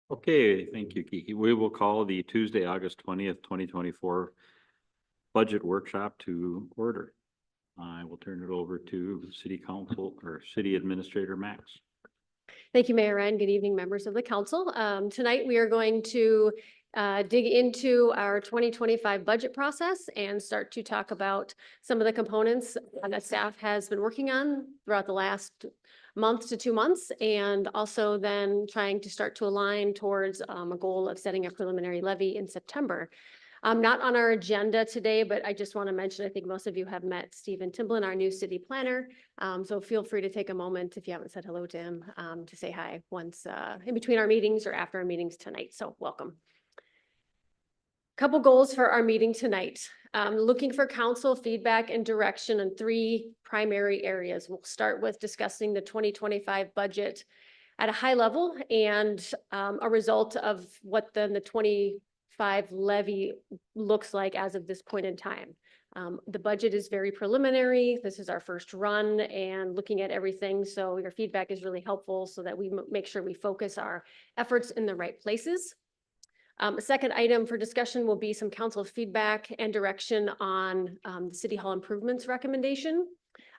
Okay, thank you, Kiki. We will call the Tuesday, August 20th, 2024 budget workshop to order. I will turn it over to City Council or City Administrator Max. Thank you, Mayor Ryan. Good evening, members of the council. Tonight we are going to dig into our 2025 budget process and start to talk about some of the components that staff has been working on throughout the last month to 2 months, and also then trying to start to align towards a goal of setting a preliminary levy in September. Not on our agenda today, but I just want to mention, I think most of you have met Stephen Timblin, our new city planner. So feel free to take a moment if you haven't said hello to him, to say hi once in between our meetings or after our meetings tonight. So welcome. Couple goals for our meeting tonight. Looking for council feedback and direction in 3 primary areas. We'll start with discussing the 2025 budget at a high level and a result of what then the 25 levy looks like as of this point in time. The budget is very preliminary. This is our first run and looking at everything. So your feedback is really helpful so that we make sure we focus our efforts in the right places. A second item for discussion will be some council feedback and direction on the City Hall improvements recommendation.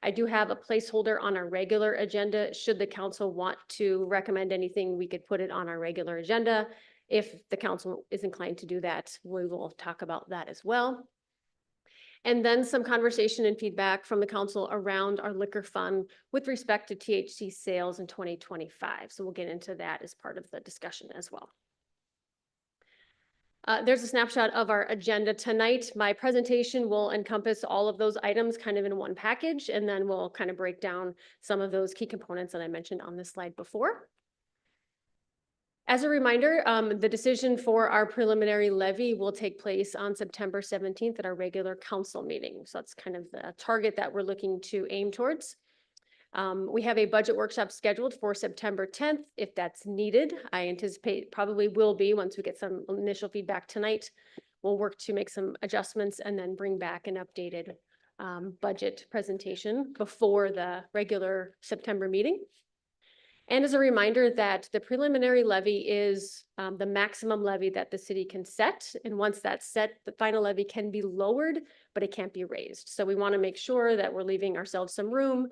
I do have a placeholder on our regular agenda. Should the council want to recommend anything, we could put it on our regular agenda. If the council is inclined to do that, we will talk about that as well. And then some conversation and feedback from the council around our liquor fund with respect to THC sales in 2025. So we'll get into that as part of the discussion as well. There's a snapshot of our agenda tonight. My presentation will encompass all of those items kind of in one package, and then we'll kind of break down some of those key components that I mentioned on this slide before. As a reminder, the decision for our preliminary levy will take place on September 17th at our regular council meeting. So that's kind of the target that we're looking to aim towards. We have a budget workshop scheduled for September 10th. If that's needed, I anticipate probably will be once we get some initial feedback tonight. We'll work to make some adjustments and then bring back an updated budget presentation before the regular September meeting. And as a reminder that the preliminary levy is the maximum levy that the city can set. And once that's set, the final levy can be lowered, but it can't be raised. So we want to make sure that we're leaving ourselves some room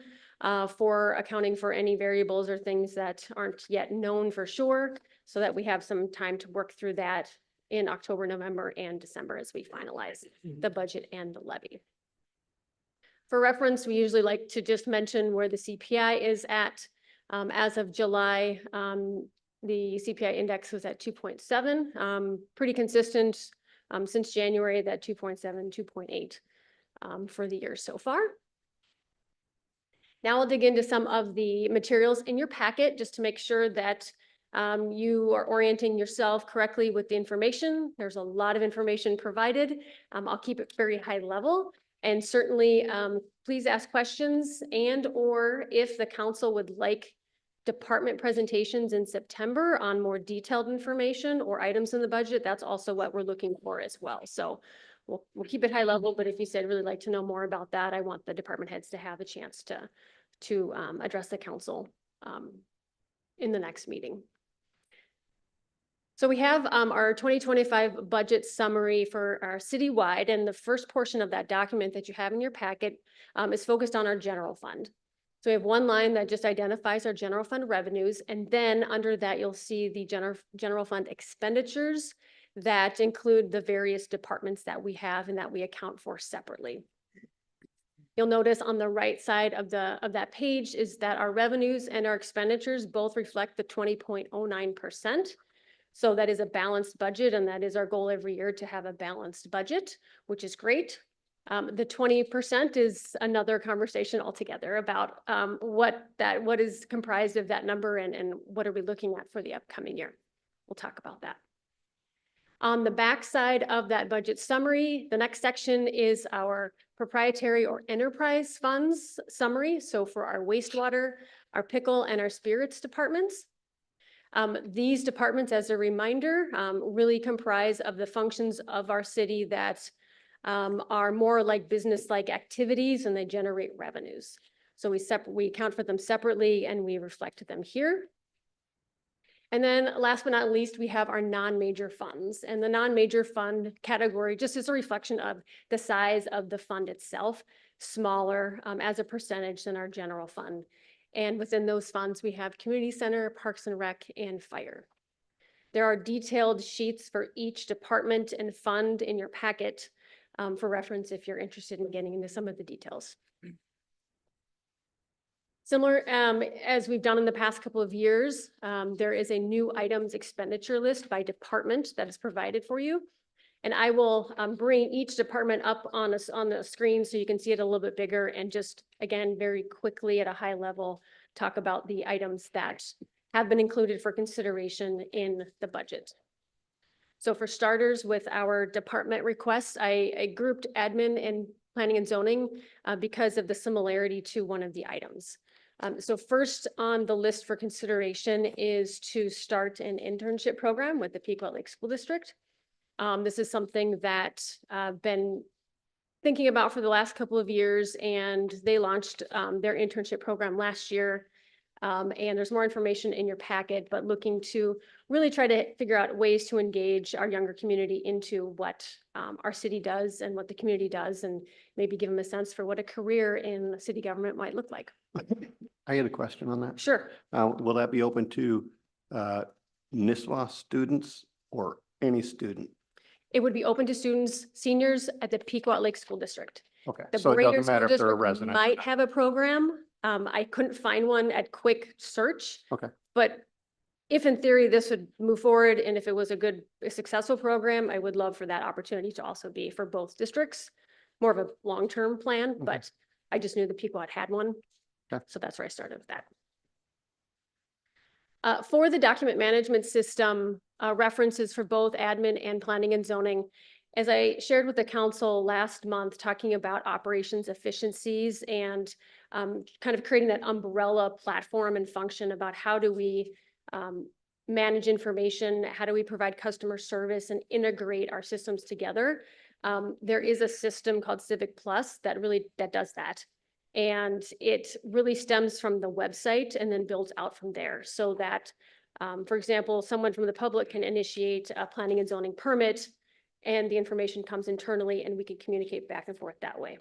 for accounting for any variables or things that aren't yet known for sure, so that we have some time to work through that in October, November, and December as we finalize the budget and the levy. For reference, we usually like to just mention where the CPI is at. As of July, the CPI index was at 2.7, pretty consistent since January, that 2.7, 2.8 for the year so far. Now I'll dig into some of the materials in your packet just to make sure that you are orienting yourself correctly with the information. There's a lot of information provided. I'll keep it very high level, and certainly please ask questions, and or if the council would like department presentations in September on more detailed information or items in the budget, that's also what we're looking for as well. So we'll keep it high level, but if you said really like to know more about that, I want the department heads to have a chance to address the council in the next meeting. So we have our 2025 budget summary for our citywide, and the first portion of that document that you have in your packet is focused on our general fund. So we have one line that just identifies our general fund revenues, and then under that you'll see the general fund expenditures that include the various departments that we have and that we account for separately. You'll notice on the right side of that page is that our revenues and our expenditures both reflect the 20.09%. So that is a balanced budget, and that is our goal every year, to have a balanced budget, which is great. The 20% is another conversation altogether about what is comprised of that number and what are we looking at for the upcoming year. We'll talk about that. On the back side of that budget summary, the next section is our proprietary or enterprise funds summary. So for our wastewater, our pickle, and our spirits departments. These departments, as a reminder, really comprise of the functions of our city that are more like business-like activities, and they generate revenues. So we account for them separately and we reflect them here. And then last but not least, we have our non-major funds. And the non-major fund category just is a reflection of the size of the fund itself, smaller as a percentage than our general fund. And within those funds, we have community center, parks and rec, and fire. There are detailed sheets for each department and fund in your packet for reference if you're interested in getting into some of the details. Similar as we've done in the past couple of years, there is a new items expenditure list by department that is provided for you. And I will bring each department up on the screen so you can see it a little bit bigger and just, again, very quickly at a high level, talk about the items that have been included for consideration in the budget. So for starters, with our department requests, I grouped admin and planning and zoning because of the similarity to one of the items. So first on the list for consideration is to start an internship program with the Pequot Lake School District. This is something that I've been thinking about for the last couple of years, and they launched their internship program last year. And there's more information in your packet, but looking to really try to figure out ways to engage our younger community into what our city does and what the community does, and maybe give them a sense for what a career in city government might look like. I had a question on that. Sure. Will that be open to Nisswa students or any student? It would be open to students, seniors at the Pequot Lake School District. Okay, The so it Brainerd doesn't matter School if they're a District resident. might have a program. I couldn't find one at quick search. Okay. But if in theory this would move forward and if it was a successful program, I would love for that opportunity to also be for both districts. More of a long-term plan, but I just knew the Pequot had one. Okay. So that's where I started with that. For the document management system, references for both admin and planning and zoning. As I shared with the council last month, talking about operations efficiencies and kind of creating that umbrella platform and function about how do we manage information, how do we provide customer service and integrate our systems together. There is a system called Civic Plus that does that. And it really stems from the website and then builds out from there so that, for example, someone from the public can initiate a planning and zoning permit and the information comes internally and we can communicate back and forth that way.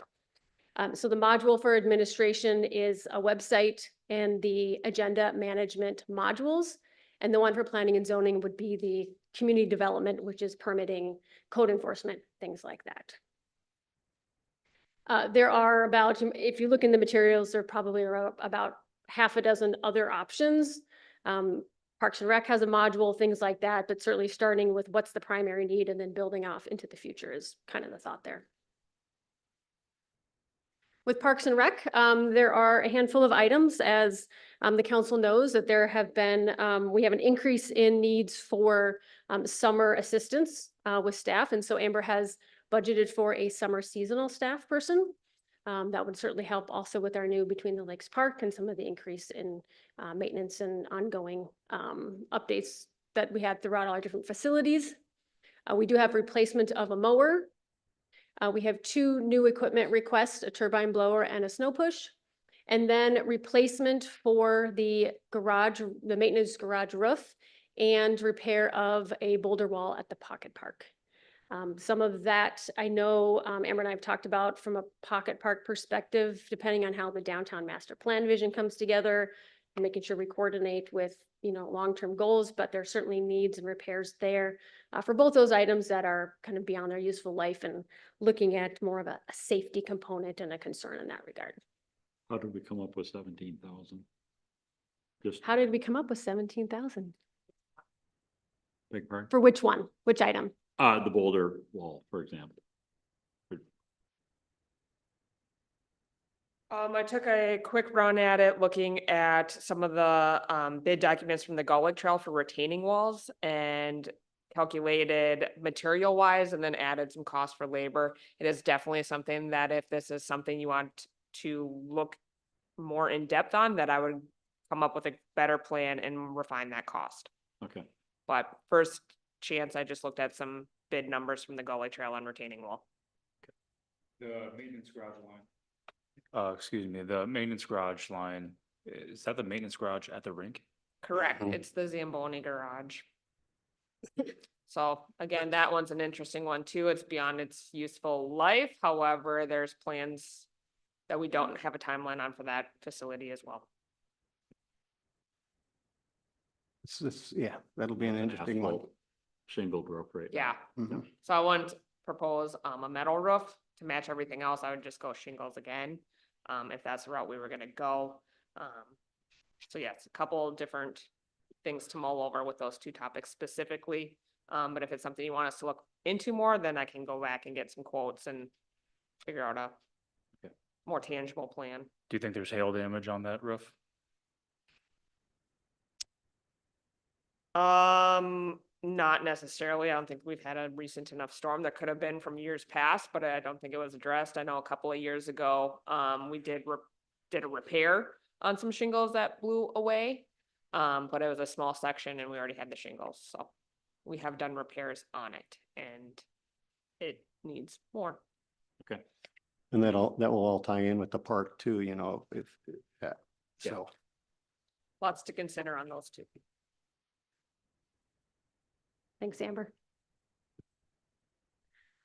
So the module for administration is a website and the agenda management modules. And the one for planning and zoning would be the community development, which is permitting, code enforcement, things like that. There are about, if you look in the materials, there probably are about half a dozen other options. Parks and Rec has a module, things like that, but certainly starting with what's the primary need and then building off into the future is kind of the thought there. With Parks and Rec, there are a handful of items, as the council knows, that there have been, we have an increase in needs for summer assistance with staff. And so Amber has budgeted for a summer seasonal staff person. That would certainly help also with our new Between the Lakes Park and some of the increase in maintenance and ongoing updates that we had throughout all our different facilities. We do have replacement of a mower. We have 2 new equipment requests, a turbine blower and a snow push. And then replacement for the garage, the maintenance garage roof, and repair of a boulder wall at the Pocket Park. Some of that I know Amber and I have talked about from a Pocket Park perspective, depending on how the downtown master plan vision comes together, and making sure we coordinate with, you know, long-term goals, but there's certainly needs and repairs there for both those items that are kind of beyond their useful life and looking at more of a safety component and a concern in that regard. How did we come up with 17,000? Just How did we come up with 17,000? big part. For which one? Which item? The boulder wall, for example. I took a quick run at it, looking at some of the bid documents from the Gull Lake Trail for retaining walls and calculated material wise and then added some cost for labor. It is definitely something that if this is something you want to look more in depth on, that I would come up with a better plan and refine that cost. Okay. But first chance, I just looked at some bid numbers from the Gull Lake Trail on retaining wall. The maintenance garage line. Excuse me, the maintenance garage line, is that the maintenance garage at the rink? Correct, Mhm. it's the Zamboni garage. So again, that one's an interesting one too. It's beyond its useful life. However, there's plans that we don't have a timeline on for that facility as well. Yeah, that'll be an interesting one. Asphalt Shingled roof, right? Yeah, Mhm. so I wouldn't propose a metal roof to match everything else. I would just go shingles again. If that's the route we were gonna go. So yes, a couple different things to mull over with those two topics specifically. But if it's something you want us to look into more, then I can go back and get some quotes and figure out a Okay. more tangible plan. Do you think there's hail damage on that roof? Not necessarily. I don't think we've had a recent enough storm. That could have been from years past, but I don't think it was addressed. I know a couple of years ago, we did a repair on some shingles that blew away. But it was a small section and we already had the shingles, so we have done repairs on it and it needs more. Okay. And that will all tie in with the park too, you know, Yeah. so. Lots to consider on those two. Thanks, Amber.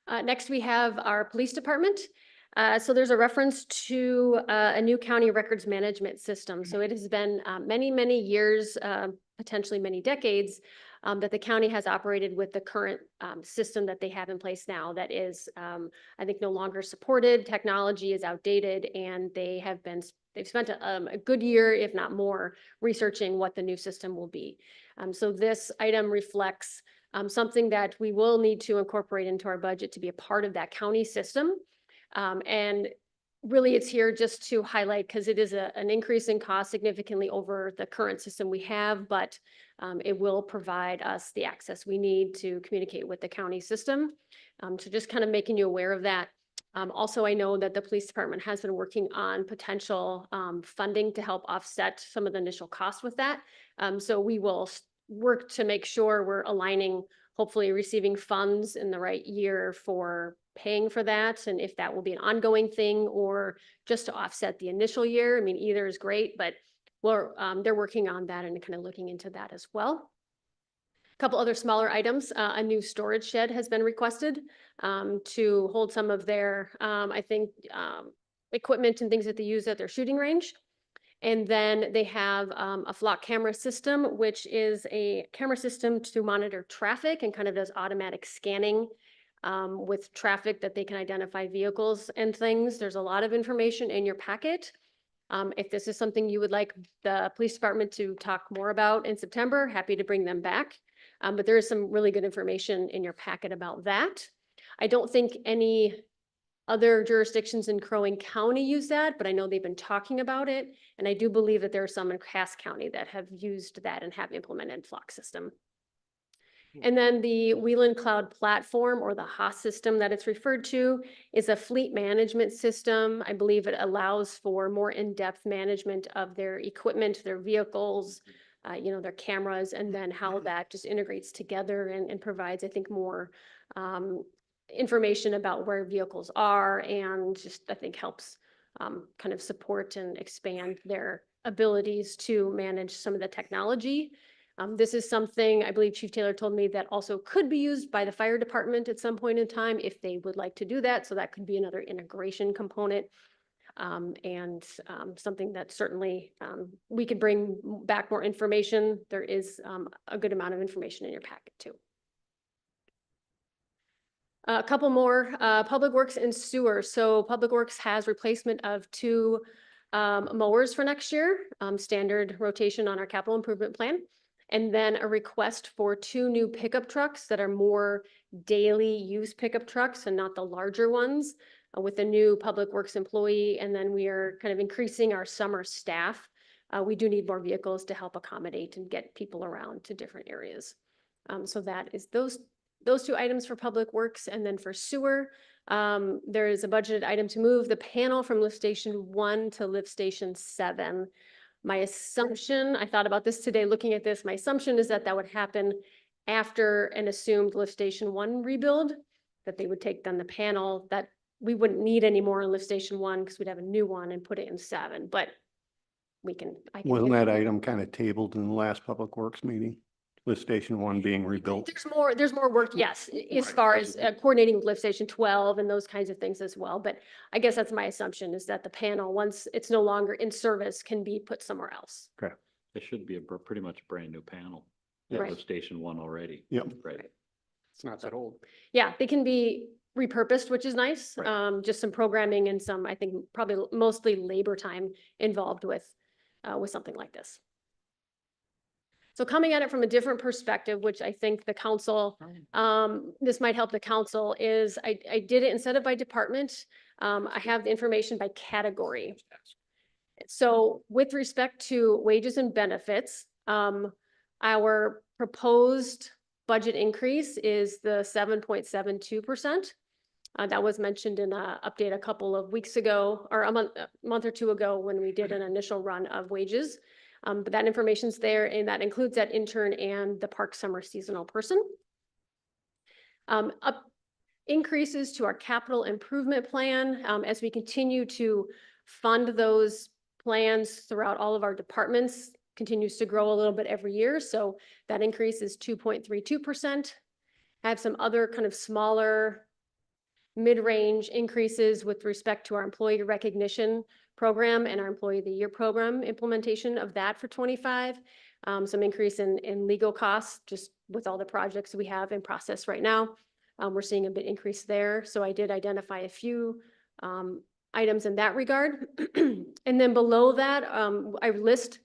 Next, we have our police department. So there's a reference to a new county records management system. So it has been many, many years, potentially many decades, that the county has operated with the current system that they have in place now that is, I think, no longer supported. Technology is outdated, and they've spent a good year, if not more, researching what the new system will be. So this item reflects something that we will need to incorporate into our budget to be a part of that county system. And really it's here just to highlight, because it is an increase in cost significantly over the current system we have, but it will provide us the access we need to communicate with the county system. So just kind of making you aware of that. Also, I know that the police department has been working on potential funding to help offset some of the initial costs with that. So we will work to make sure we're aligning, hopefully receiving funds in the right year for paying for that, and if that will be an ongoing thing or just to offset the initial year. I mean, either is great, but they're working on that and kind of looking into that as well. A couple other smaller items. A new storage shed has been requested to hold some of their, I think, equipment and things that they use at their shooting range. And then they have a flock camera system, which is a camera system to monitor traffic and kind of does automatic scanning with traffic that they can identify vehicles and things. There's a lot of information in your packet. If this is something you would like the police department to talk more about in September, happy to bring them back. But there is some really good information in your packet about that. I don't think any other jurisdictions in Crow Wing County use that, but I know they've been talking about it. And I do believe that there are some in Cass County that have used that and have implemented flock system. And then the Wheeland Cloud Platform, or the HOS system that it's referred to, is a fleet management system. I believe it allows for more in-depth management of their equipment, their vehicles, their cameras, and then how that just integrates together and provides, I think, more information about where vehicles are, and just, I think, helps kind of support and expand their abilities to manage some of the technology. This is something I believe Chief Taylor told me that also could be used by the fire department at some point in time if they would like to do that. So that could be another integration component, and something that certainly we could bring back more information. There is a good amount of information in your packet too. A couple more, Public Works and Sewer. So Public Works has replacement of 2 mowers for next year, standard rotation on our capital improvement plan. And then a request for 2 new pickup trucks that are more daily use pickup trucks and not the larger ones, with a new Public Works employee. And then we are kind of increasing our summer staff. We do need more vehicles to help accommodate and get people around to different areas. So that is those 2 items for Public Works. And then for Sewer, there is a budgeted item to move the panel from lift station 1 to lift station 7. My assumption, I thought about this today looking at this, my assumption is that would happen after an assumed lift station 1 rebuild, that they would take then the panel that we wouldn't need anymore in lift station 1 because we'd have a new one and put it in 7. But I can Wasn't get- that item kind of tabled in the last Public Works meeting? Lift Station 1 being rebuilt? There's more work, yes, as Right. far as coordinating with Lift Station 12 and those kinds of things as well. But I guess that's my assumption is that the panel, once it's no longer in service, can be put somewhere else. It should be pretty much a brand new panel. Yes. At Station 1 already. Yep. Right. It's not that old. Yeah, they can be repurposed, which is nice. Right. Just some programming and some, I think, probably mostly labor time involved with something like this. So coming at it from a different perspective, which I think the council, this might help the council, is I did it instead of by department. I have the information by category. So with respect to wages and benefits, our proposed budget increase is the 7.72%. That was mentioned in an update a couple of weeks ago, or a month or two ago when we did an initial run of wages. But that information's there, and that includes that intern and the park summer seasonal person. Increases to our capital improvement plan, as we continue to fund those plans throughout all of our departments, continues to grow a little bit every year. So that increase is 2.32%. I have some other kind of smaller mid-range increases with respect to our employee recognition program and our Employee of the Year program implementation of that for 25. Some increase in legal costs, just with all the projects we have in process right now. We're seeing a bit increase there. So I did identify a few items in that regard. And then below that, I list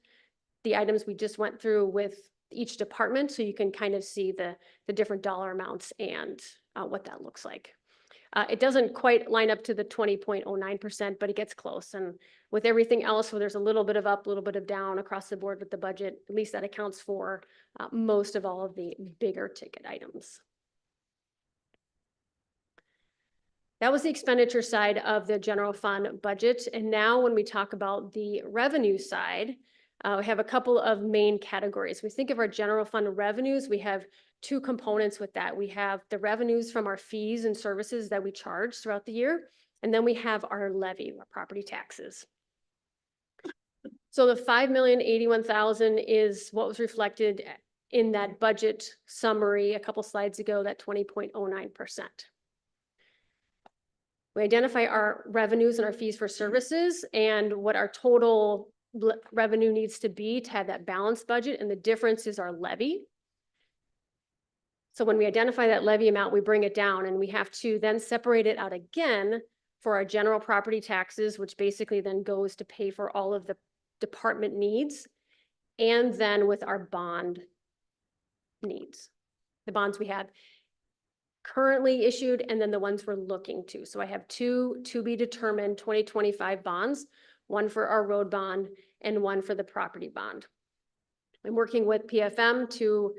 the items we just went through with each department, so you can kind of see the different dollar amounts and what that looks like. It doesn't quite line up to the 20.09%, but it gets close. And with everything else, where there's a little bit of up, a little bit of down across the board with the budget, at least that accounts for most of all of the bigger ticket items. That was the expenditure side of the general fund budget. And now when we talk about the revenue side, we have a couple of main categories. We think of our general fund revenues, we have two components with that. We have the revenues from our fees and services that we charge throughout the year, and then we have our levy, our property taxes. So the $5,081,000 is what was reflected in that budget summary a couple slides ago, that 20.09%. We identify our revenues and our fees for services and what our total revenue needs to be to have that balanced budget, and the difference is our levy. So when we identify that levy amount, we bring it down, and we have to then separate it out again for our general property taxes, which basically then goes to pay for all of the department needs, and then with our bond needs, the bonds we have currently issued, and then the ones we're looking to. So I have two to be determined 2025 bonds, one for our road bond and one for the property bond. I'm working with PFM to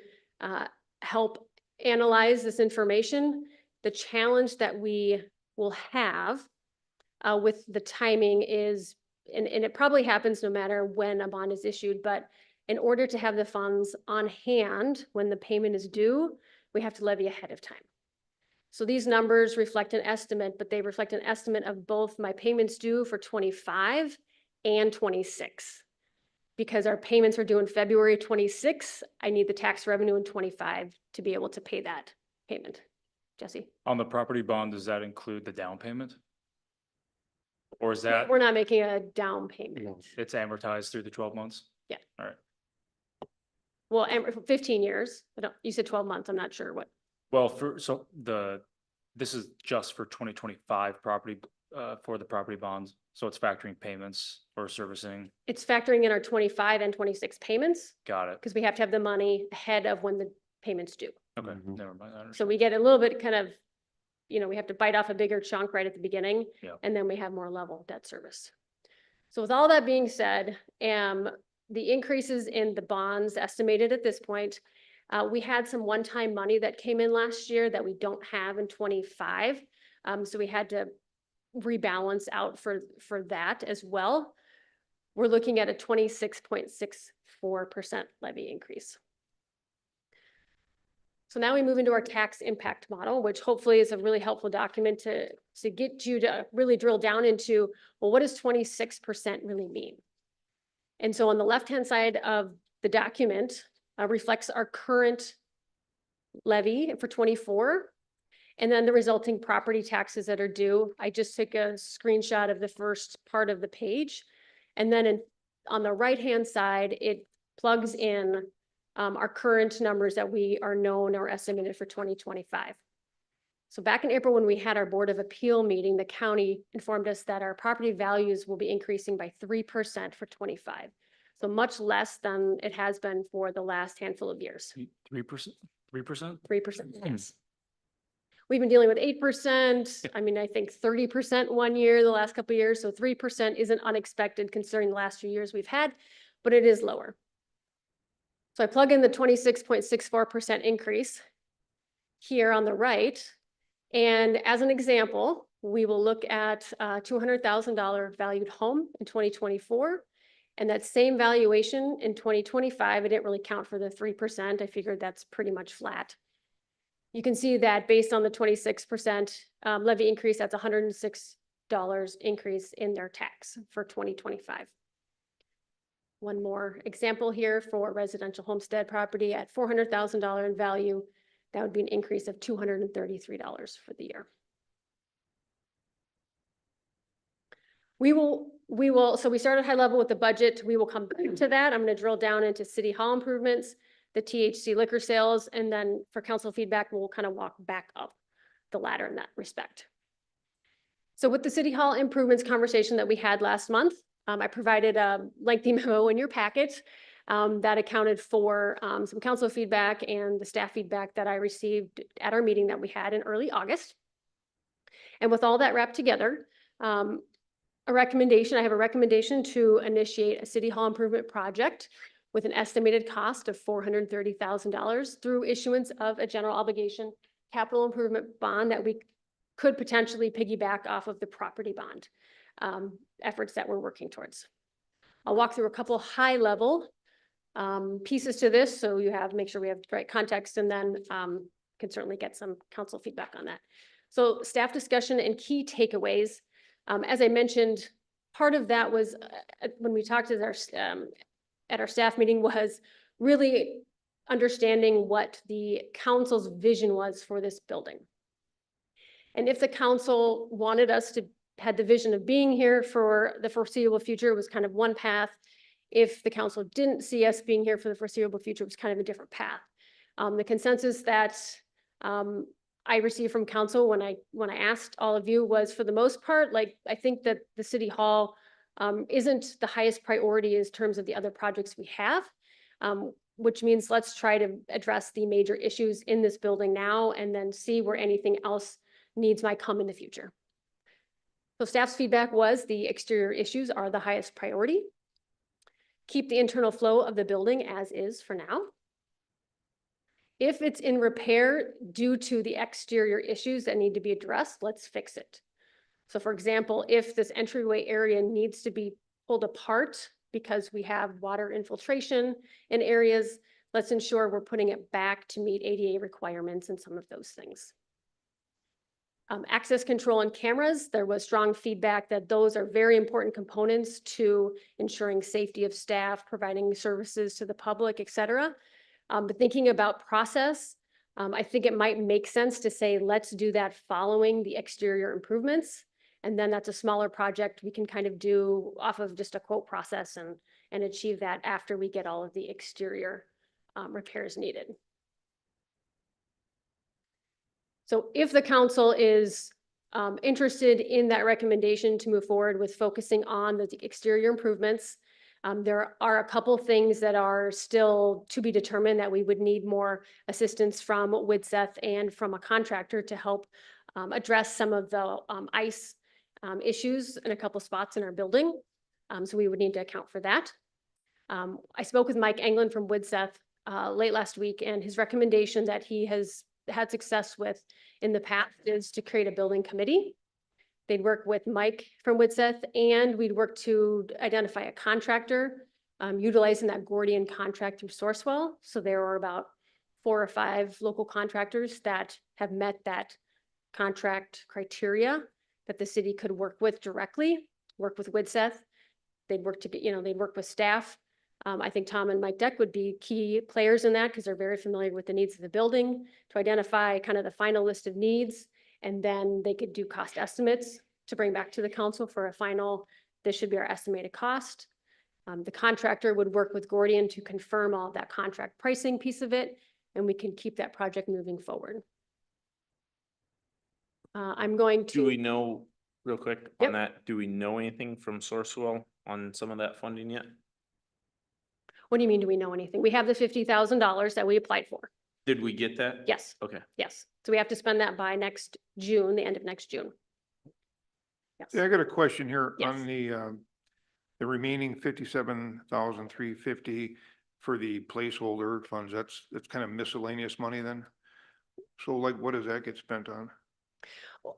help analyze this information. The challenge that we will have with the timing is, and it probably happens no matter when a bond is issued, but in order to have the funds on hand when the payment is due, we have to levy ahead of time. So these numbers reflect an estimate, but they reflect an estimate of both my payments due for 25 and 26. Because our payments are due in February 26, I need the tax revenue in 25 to be able to pay that payment. Jesse? On the property bond, does that include the down payment? Or is that, We're not making a down payment. it's amortized through the 12 months? Yeah. All right. Well, and for 15 years. You said 12 months. I'm not sure what. Well, this is just for 2025 property, for the property bonds. So it's factoring payments or servicing. It's factoring in our 25 and 26 payments Got it. because we have to have the money ahead of when the payments due. Okay, Mhm. never mind. I So understand. we get a little bit kind of, we have to bite off a bigger chunk right at the beginning. Yeah. And then we have more level debt service. So with all that being said, the increases in the bonds estimated at this point, we had some one-time money that came in last year that we don't have in 25. So we had to rebalance out for that as well. We're looking at a 26.64% levy increase. So now we move into our tax impact model, which hopefully is a really helpful document to get you to really drill down into, well, what does 26% really mean? And so on the left-hand side of the document reflects our current levy for 24, and then the resulting property taxes that are due. I just took a screenshot of the first part of the page. And then on the right-hand side, it plugs in our current numbers that we are known or estimated for 2025. So back in April, when we had our Board of Appeal meeting, the county informed us that our property values will be increasing by 3% for 25. So much less than it has been for the last handful of years. 3%, 3%? 3%, yes. We've been dealing with 8%. I mean, I think 30% one year, the last couple of years. So 3% isn't unexpected considering the last few years we've had, but it is lower. So I plug in the 26.64% increase here on the right. And as an example, we will look at a $200,000 valued home in 2024. And that same valuation in 2025, I didn't really count for the 3%. I figured that's pretty much flat. You can see that based on the 26% levy increase, that's $106 increase in their tax for 2025. One more example here for residential homestead property at $400,000 in value. That would be an increase of $233 for the year. So we started high level with the budget. We will come back to that. I'm going to drill down into city hall improvements, the THC liquor sales, and then for council feedback, we'll kind of walk back up the ladder in that respect. So with the city hall improvements conversation that we had last month, I provided a lengthy memo in your packet that accounted for some council feedback and the staff feedback that I received at our meeting that we had in early August. And with all that wrapped together, I have a recommendation to initiate a city hall improvement project with an estimated cost of $430,000 through issuance of a general obligation capital improvement bond that we could potentially piggyback off of the property bond efforts that we're working towards. I'll walk through a couple high level pieces to this, so you make sure we have the right context, and then can certainly get some council feedback on that. So staff discussion and key takeaways. As I mentioned, part of that was when we talked at our staff meeting was really understanding what the council's vision was for this building. And if the council wanted us to had the vision of being here for the foreseeable future, it was kind of one path. If the council didn't see us being here for the foreseeable future, it was kind of a different path. The consensus that I received from council when I asked all of you was, for the most part, like, I think that the city hall isn't the highest priority in terms of the other projects we have, which means let's try to address the major issues in this building now and then see where anything else needs might come in the future. So staff's feedback was the exterior issues are the highest priority. Keep the internal flow of the building as is for now. If it's in repair due to the exterior issues that need to be addressed, let's fix it. So for example, if this entryway area needs to be pulled apart because we have water infiltration in areas, let's ensure we're putting it back to meet ADA requirements and some of those things. Access control and cameras, there was strong feedback that those are very important components to ensuring safety of staff, providing services to the public, et cetera. But thinking about process, I think it might make sense to say, let's do that following the exterior improvements. And then that's a smaller project we can kind of do off of just a quote process and achieve that after we get all of the exterior repairs needed. So if the council is interested in that recommendation to move forward with focusing on the exterior improvements, there are a couple things that are still to be determined that we would need more assistance from WIDSEF and from a contractor to help address some of the ice issues in a couple spots in our building. So we would need to account for that. I spoke with Mike Anglin from WIDSEF late last week, and his recommendation that he has had success with in the past is to create a building committee. They'd work with Mike from WIDSEF, and we'd work to identify a contractor utilizing that Gordian contract through Sourcewell. So there are about 4 or 5 local contractors that have met that contract criteria that the city could work with directly, work with WIDSEF they'd work to get, they'd work with staff. I think Tom and Mike Deck would be key players in that because they're very familiar with the needs of the building to identify kind of the final list of needs. And then they could do cost estimates to bring back to the council for a final, this should be our estimated cost. The contractor would work with Gordian to confirm all of that contract pricing piece of it, and we can keep that project moving forward. I'm going Do we to, know, real quick Yep. on that, do we know anything from Sourcewell on some of that funding yet? what do you mean, do we know anything? We have the $50,000 that we applied for. Did we get that? Yes, Okay. yes. So we have to spend that by next June, the end of next June. Yes. Yeah, I got a question here Yes. on the remaining 57,350 for the placeholder funds. That's kind of miscellaneous money then? So like, what does that get spent on?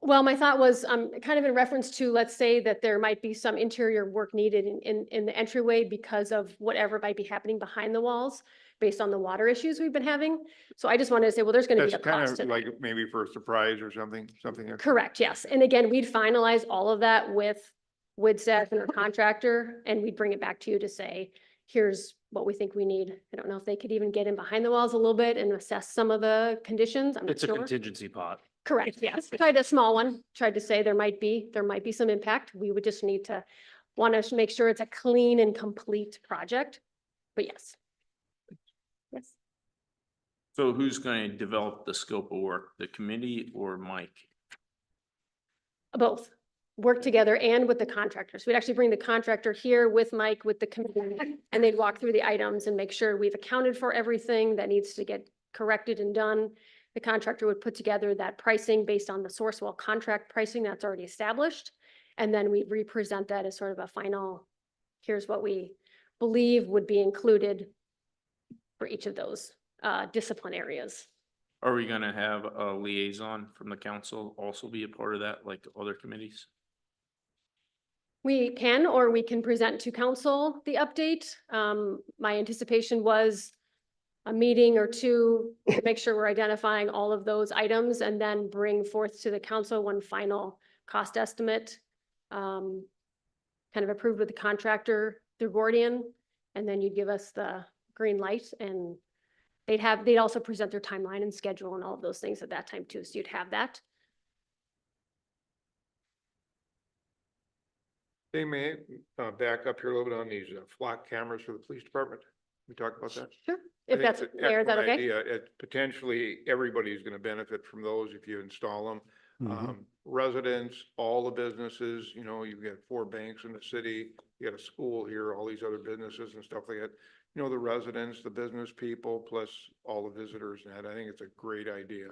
Well, my thought was, kind of in reference to, let's say that there might be some interior work needed in the entryway because of whatever might be happening behind the walls based on the water issues we've been having. So I just wanted to say, well, there's gonna be That's a kind cost to of that. like maybe for a surprise or something extra. Correct, yes. And again, we'd finalize all of that with staff and our contractor, and we'd bring it back to you to say, here's what we think we need. I don't know if they could even get in behind the walls a little bit and assess some of the conditions. I'm not It's a sure. contingency pot. Correct, yes. Tried a small one, tried to say there might be some impact. We would just need to, want to make sure it's a clean and complete project. But yes. Yes, So who's going to develop the scope of work, the committee or Mike? both. Work together and with the contractors. We'd actually bring the contractor here with Mike, with the committee, and they'd walk through the items and make sure we've accounted for everything that needs to get corrected and done. The contractor would put together that pricing based on the Sourcewell contract pricing that's already established. And then we represent that as sort of a final, here's what we believe would be included for each of those discipline areas. Are we gonna have a liaison from the council also be a part of that, like other committees? We can, or we can present to council the update. My anticipation was a meeting or two to make sure we're identifying all of those items and then bring forth to the council one final cost estimate, kind of approved with the contractor through Gordian, and then you'd give us the green light, and they'd also present their timeline and schedule and all of those things at that time too, so you'd have that. They may back up here a little bit on these flock cameras for the police department. We talked about that. Sure. I If think that's, it's an Mayor, is that excellent okay? idea. Potentially, everybody's gonna benefit from those if you install them. Residents, all the businesses, you've got 4 banks in the city, you got a school here, all these other businesses and stuff like that. The residents, the business people, plus all the visitors, and I think it's a great idea.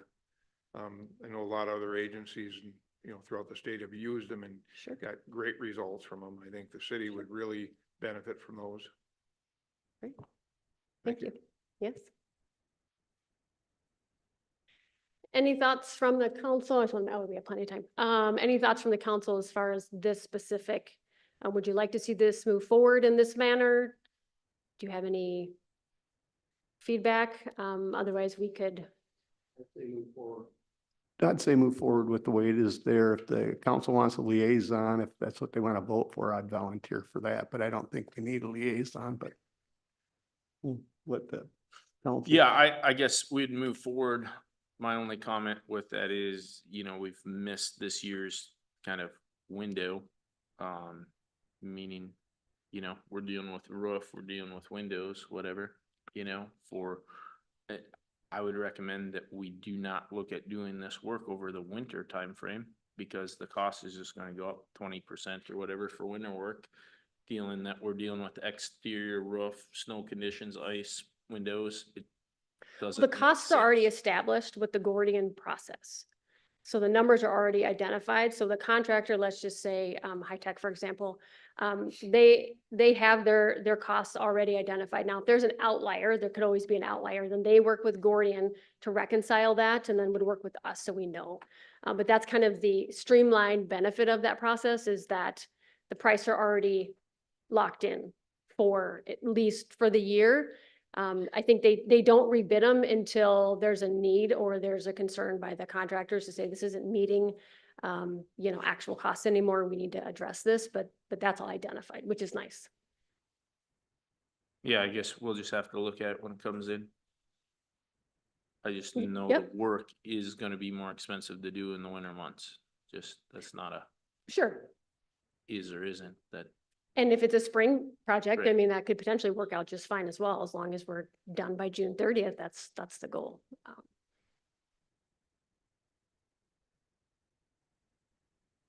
I know a lot of other agencies, throughout the state have used them and Sure. got great results from them. I think the city would really benefit from those. Great. Thank you. Yes. Any thoughts from the council? I just want to know, we have plenty of time. Any thoughts from the council as far as this specific? Would you like to see this move forward in this manner? Do you have any feedback? Otherwise we could, I'd say move forward with the way it is there. If the council wants a liaison, if that's what they want to vote for, I'd volunteer for that, but I don't think we need a liaison, but what the council. Yeah, I guess we'd move forward. My only comment with that is, we've missed this year's kind of window. Meaning, we're dealing with the roof, we're dealing with windows, whatever, I would recommend that we do not look at doing this work over the winter timeframe because the cost is just gonna go up 20% or whatever for winter work. We're dealing with the exterior roof, snow conditions, ice, windows. It doesn't. the make costs are already sense. established with the Gordian process. So the numbers are already identified. So the contractor, let's just say, High Tech, for example, they have their costs already identified. Now, if there's an outlier, there could always be an outlier, then they work with Gordian to reconcile that and then would work with us so we know. But that's kind of the streamlined benefit of that process is that the prices are already locked in for at least for the year. I think they don't rebid them until there's a need or there's a concern by the contractors to say this isn't meeting actual costs anymore. We need to address this, but that's all identified, which is nice. Yeah, I guess we'll just have to look at it when it comes in. I just know Yep. the work is gonna be more expensive to do in the winter months. Just, that's not a Sure. is or isn't, that, And if it's a spring project, I Right. mean, that could potentially work out just fine as well, as long as we're done by June 30th. That's the goal.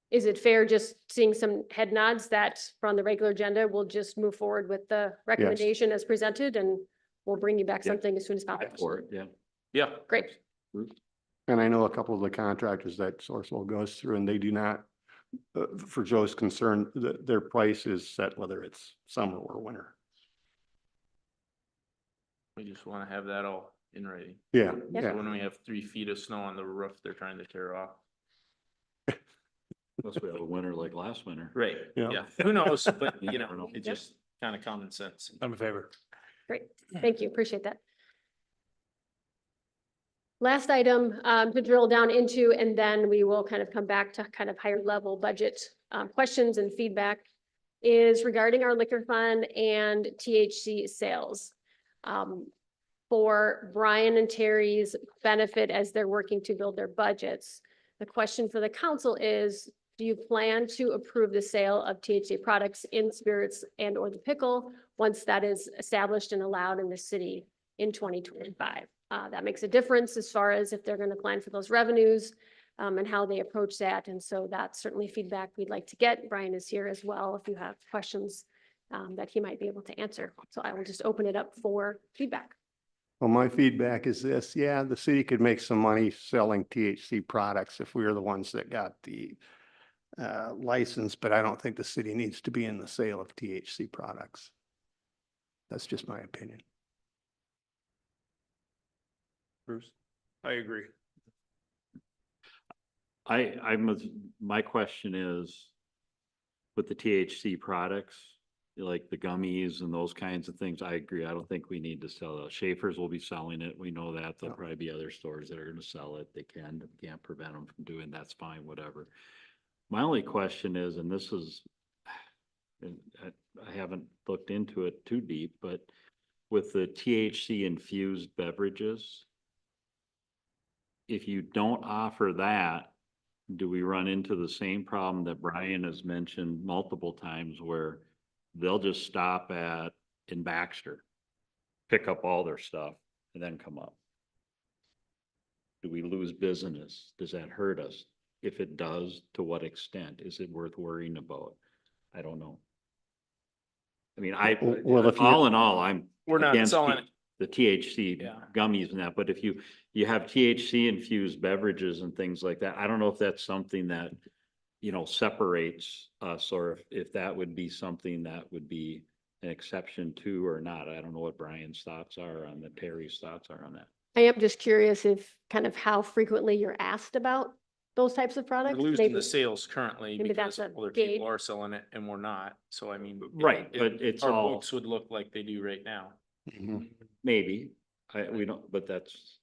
Is it fair, just seeing some head nods that on the regular agenda, we'll just move forward with the recommendation as presented and we'll bring you back Yeah. something as soon as possible? For it, yeah. yeah. Great. And I know a couple of the contractors that Sourcewell goes through and they do not, for Joe's concern, their price is set whether it's summer or winter. We just wanna have that all in writing. Yeah, Yep. yeah. So when we have 3 feet of snow on the roof, they're trying to tear off. Unless we have a winter like last winter. Right, Yeah. yeah, who knows, but You you never know, know. it's just kinda common sense. I'm in favor. Great. Thank you. Appreciate that. Last item to drill down into, and then we will kind of come back to kind of higher level budget questions and feedback, is regarding our liquor fund and THC sales. For Brian and Terry's benefit as they're working to build their budgets, the question for the council is, do you plan to approve the sale of THC products in spirits and or the pickle once that is established and allowed in the city in 2025? That makes a difference as far as if they're going to plan for those revenues and how they approach that. And so that's certainly feedback we'd like to get. Brian is here as well if you have questions that he might be able to answer. So I will just open it up for feedback. Well, my feedback is this, yeah, the city could make some money selling THC products if we were the ones that got the license, but I don't think the city needs to be in the sale of THC products. That's just my opinion. Bruce? I agree. My question is, with the THC products, like the gummies and those kinds of things, I agree. I don't think we need to sell it. Schaefer's will be selling it. We know that. There'll Yeah. probably be other stores that are gonna sell it. They can't prevent them from doing, that's fine, whatever. My only question is, and this is, and I haven't looked into it too deep, but with the THC infused beverages, if you don't offer that, do we run into the same problem that Brian has mentioned multiple times where they'll just stop in Baxter, pick up all their stuff and then come up? Do we lose business? Does that hurt us? If it does, to what extent? Is it worth worrying about? I don't know. I mean, Well, if you- all in all, I'm We're not against selling it. the THC Yeah. gummies and that, but if you have THC infused beverages and things like that, I don't know if that's something that, separates us, or if that would be something that would be an exception to or not. I don't know what Brian's thoughts are on that, Terry's thoughts are on that. I am just curious if kind of how frequently you're asked about those types of We're products. losing Maybe- the sales currently maybe because that's a other gauge. people are selling it and we're not. So I mean. Right, if but it's our all- books would look like they do right now, Mhm. Maybe, we don't, but that's,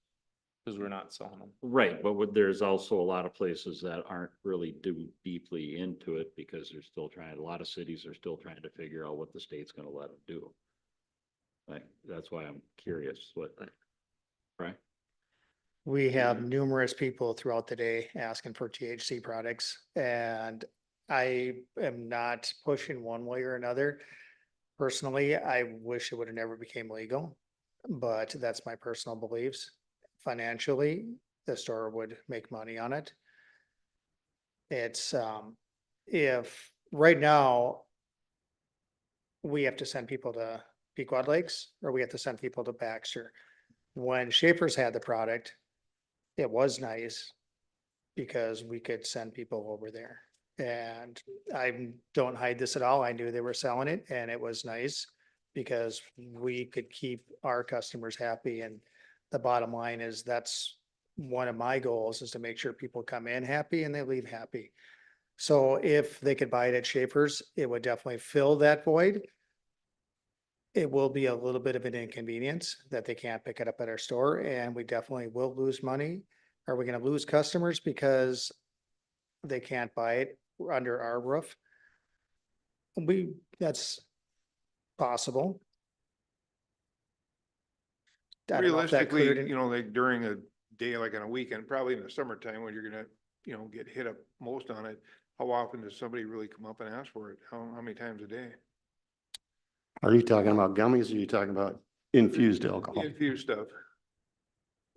because we're not selling them. right, but there's also a lot of places that aren't really deeply into it because they're still a lot of cities are still trying to figure out what the state's gonna let them do. Like, that's why I'm curious right? We have numerous people throughout the day asking for THC products, and I am not pushing one way or another. Personally, I wish it would have never became legal, but that's my personal beliefs. Financially, the store would make money on it. It's, if right now we have to send people to Pequot Lakes or we have to send people to Baxter. When Schaefer's had the product, it was nice because we could send people over there. And I don't hide this at all. I knew they were selling it and it was nice because we could keep our customers happy. And the bottom line is that's one of my goals, is to make sure people come in happy and they leave happy. So if they could buy it at Schaefer's, it would definitely fill that void. It will be a little bit of an inconvenience that they can't pick it up at our store, and we definitely will lose money. Are we gonna lose customers because they can't buy it under our roof. That's possible. I don't know if that Realistically, could- you know, like during a day, like on a weekend, probably in the summertime when you're gonna, you know, get hit up most on it, how often does somebody really come up and ask for it? How many times a day? Are you talking about gummies or are you talking about infused alcohol? Infused stuff.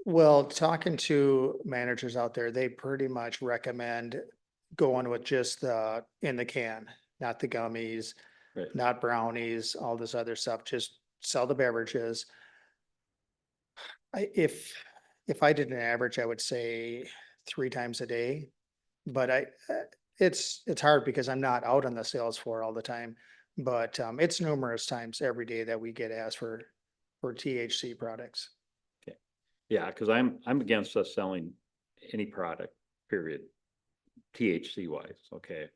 Well, talking to managers out there, they pretty much recommend going with just the, in the can, not the gummies, Right. not brownies, all this other stuff, just sell the beverages. If I did an average, I would say 3 times a day. But it's hard because I'm not out on the sales floor all the time. But, it's numerous times every day that we get asked for THC products. Yeah, cause I'm against us selling any product, period. THC wise, okay?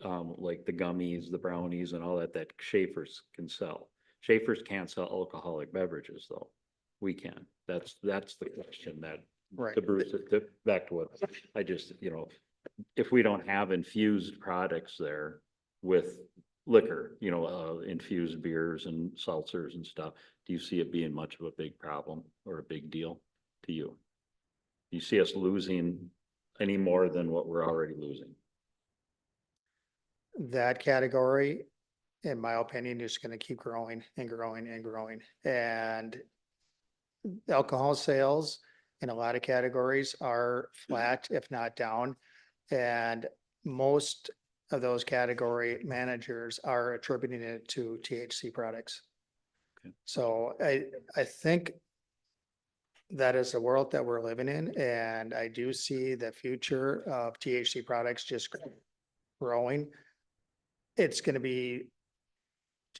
Like the gummies, the brownies and all that Schaefer's can sell. Schaefer's can't sell alcoholic beverages though. We can. That's the question that, Right. to Bruce, back to what I just, you know, if we don't have infused products there with liquor, you know, infused beers and seltzers and stuff, do you see it being much of a big problem or a big deal to you? Do you see us losing any more than what we're already losing? That category, in my opinion, is gonna keep growing and growing and growing. And alcohol sales in a lot of categories are flat, if not down. And most of those category managers are attributing it to THC products. Okay. So I think that is the world that we're living in, and I do see the future of THC products just growing. It's gonna be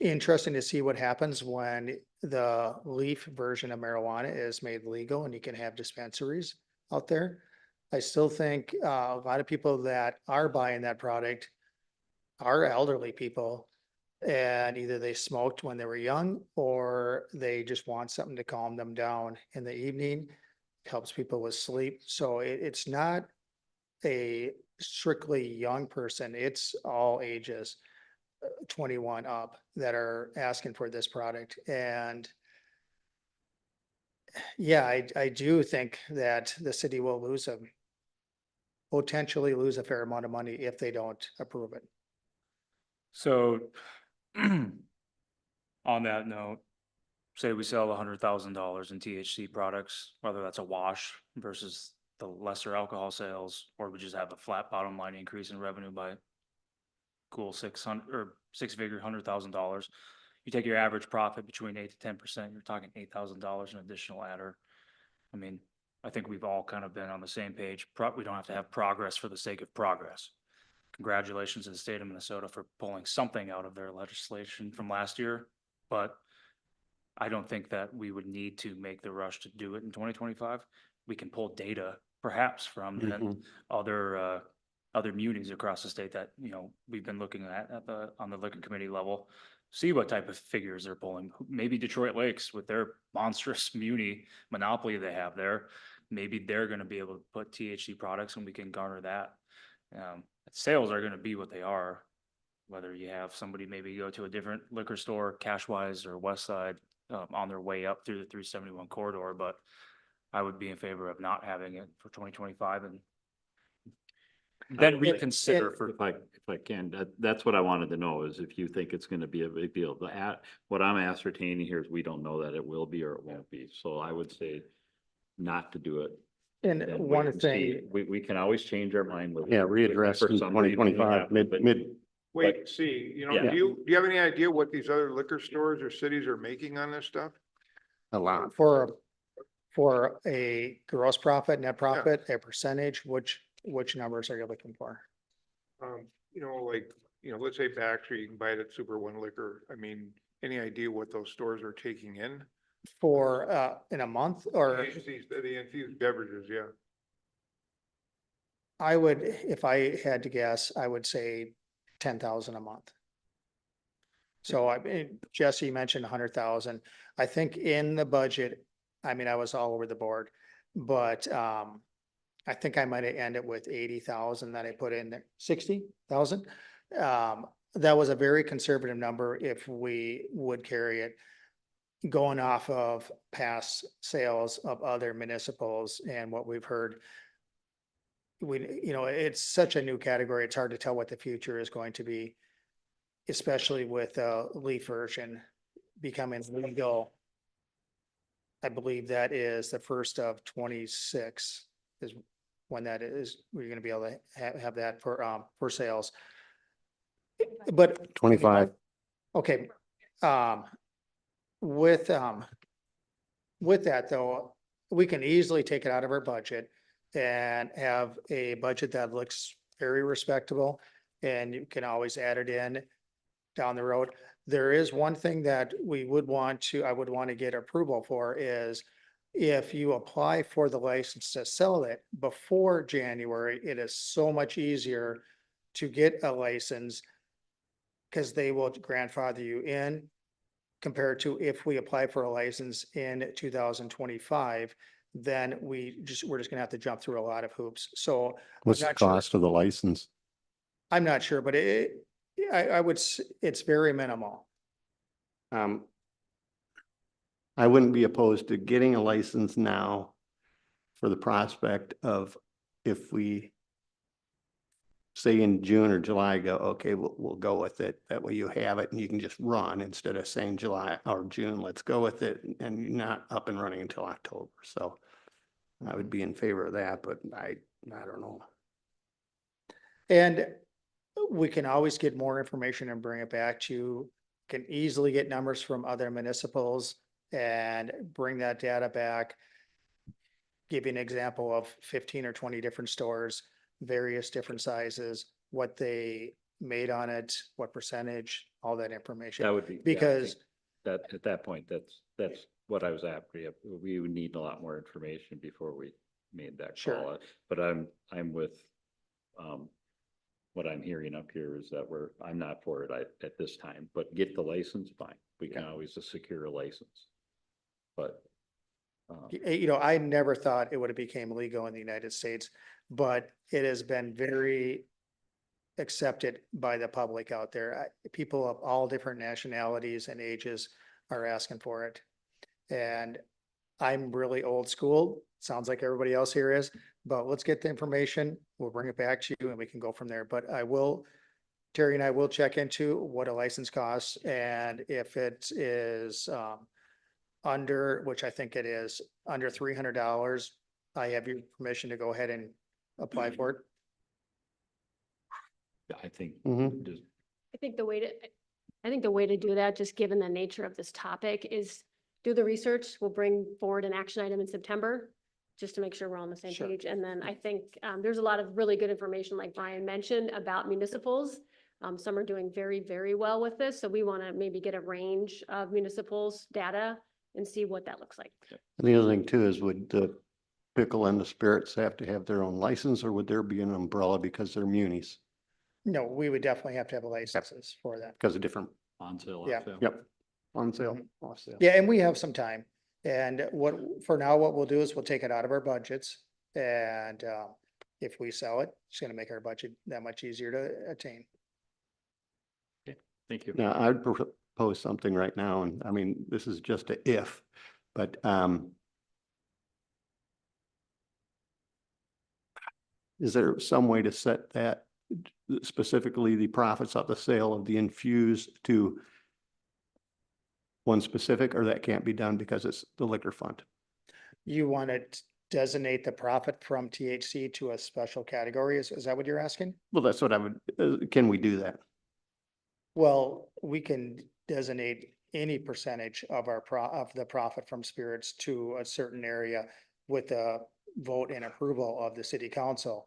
interesting to see what happens when the leaf version of marijuana is made legal and you can have dispensaries out there. I still think a lot of people that are buying that product are elderly people. And either they smoked when they were young or they just want something to calm them down in the evening. Helps people with sleep. So it's not a strictly young person. It's all ages. 21 up that are asking for this product. And yeah, I do think that the city will potentially lose a fair amount of money if they don't approve it. So on that note, say we sell $100,000 in THC products, whether that's a wash versus the lesser alcohol sales, or we just have a flat bottom line increase in revenue by cool 600 or six-figure $100,000. You take your average profit between 8 to 10%, you're talking $8,000 in additional adder. I mean, I think we've all kind of been on the same page. We don't have to have progress for the sake of progress. Congratulations to the state of Minnesota for pulling something out of their legislation from last year, but I don't think that we would need to make the rush to do it in 2025. We can pull data perhaps from Mhm. other munis across the state that, you know, we've been looking at on the liquor committee level, see what type of figures they're pulling. Maybe Detroit Lakes with their monstrous muni monopoly they have there, maybe they're gonna be able to put THC products and we can garner that. Sales are gonna be what they are, whether you have somebody maybe go to a different liquor store, Cashwise or West Side, on their way up through the 371 corridor, but I would be in favor of not having it for 2025 and then reconsider for. If I can, that's what I wanted to know is if you think it's gonna be a big deal. What I'm ascertaining here is we don't know that it will be or it won't be. So I would say not to do it. And and wait one and see. thing, We can always change our mind with. Yeah, readdress for in some reason we 2025, have to, but- mid, Wait, and see, you know, Yeah. do you have any idea what these other liquor stores or cities are making on this stuff? a lot. for a gross profit, net profit, a percentage, which numbers are you looking for? You know, like, you know, let's say Baxter, you can buy it at Super One Liquor. I mean, any idea what those stores are taking in? For, in a month or? The infused beverages, yeah. I would, if I had to guess, I would say 10,000 a month. So I mean, Jesse mentioned 100,000. I think in the budget, I mean, I was all over the board, but I think I might have ended with 80,000 that I put in there, 60,000. That was a very conservative number if we would carry it, going off of past sales of other municipals and what we've heard. It's such a new category. It's hard to tell what the future is going to be, especially with leaf version becoming legal. I believe that is the first of 26 is when that is, we're gonna be able to have that for sales. But 25. okay, with that though, we can easily take it out of our budget and have a budget that looks very respectable, and you can always add it in down the road. There is one thing that I would want to get approval for is if you apply for the license to sell it before January, it is so much easier to get a license because they will grandfather you in compared to if we apply for a license in 2025, then we're just gonna have to jump through a lot of hoops. So What's the not sure. cost of the license? I'm not sure, but it's very minimal. I wouldn't be opposed to getting a license now for the prospect of if we say in June or July, go, okay, we'll go with it. That way you have it and you can just run instead of saying July or June, let's go with it. And you're not up and running until October. So I would be in favor of that, but I don't know. And we can always get more information and bring it back to you. Can easily get numbers from other municipals and bring that data back. Give you an example of 15 or 20 different stores, various different sizes, what they made on it, what percentage, all that information. That would be. Because That, at that point, that's what I was after. We would need a lot more information before we made that Sure. call. But I'm with, what I'm hearing up here is that I'm not for it at this time, but get the license, fine. We can always secure a license. But, I never thought it would have became legal in the United States, but it has been very accepted by the public out there. People of all different nationalities and ages are asking for it. And I'm really old school. Sounds like everybody else here is, but let's get the information. We'll bring it back to you and we can go from there. But Terry and I will check into what a license costs, and if it is under, which I think it is, under $300, I have your permission to go ahead and apply for it. I think Mhm. just I think the way to do that, just given the nature of this topic, is do the research. We'll bring forward an action item in September, just to make sure we're on the same Sure. page. And then I think there's a lot of really good information, like Brian mentioned, about municipals. Some are doing very, very well with this. So we want to maybe get a range of municipals data and see what that looks like. And the other thing too is, would the pickle and the spirits have to have their own license, or would there be an umbrella because they're munis? No, we would definitely have to have a licenses for that. Because of different, on sale. Yeah. off sale. yep, on sale, off sale. Yeah, and we have some time. And for now, what we'll do is we'll take it out of our budgets. And if we sell it, it's gonna make our budget that much easier to attain. Thank you. Now, I'd propose something right now, and I mean, this is just a if, but is there some way to set that, specifically the profits of the sale of the infused, to one specific, or that can't be done because it's the liquor fund? You want to designate the profit from THC to a special category? Is that what you're asking? Well, that's what I would, can we do that? Well, we can designate any percentage of of the profit from spirits to a certain area with a vote and approval of the city council.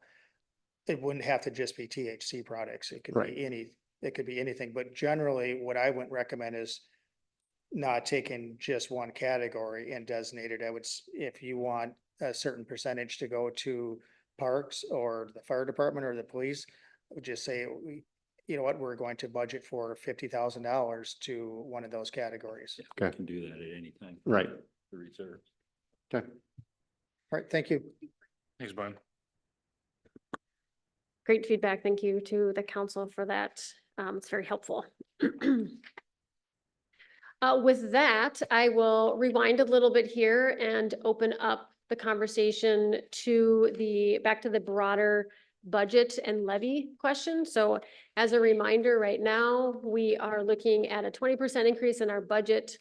It wouldn't have to just be THC products. It could Right. be it could be anything, but generally what I would recommend is not taking just one category and designate it. If you want a certain percentage to go to parks or the fire department or the police, I would just say, you know what, we're going to budget for $50,000 to one of those categories. We Okay. can do that at any time. Right. The reserve. Okay. All right, thank you. Thanks, Brian. Great feedback. Thank you to the council for that. It's very helpful. With that, I will rewind a little bit here and open up the conversation to back to the broader budget and levy question. So as a reminder, right now, we are looking at a 20% increase in our budget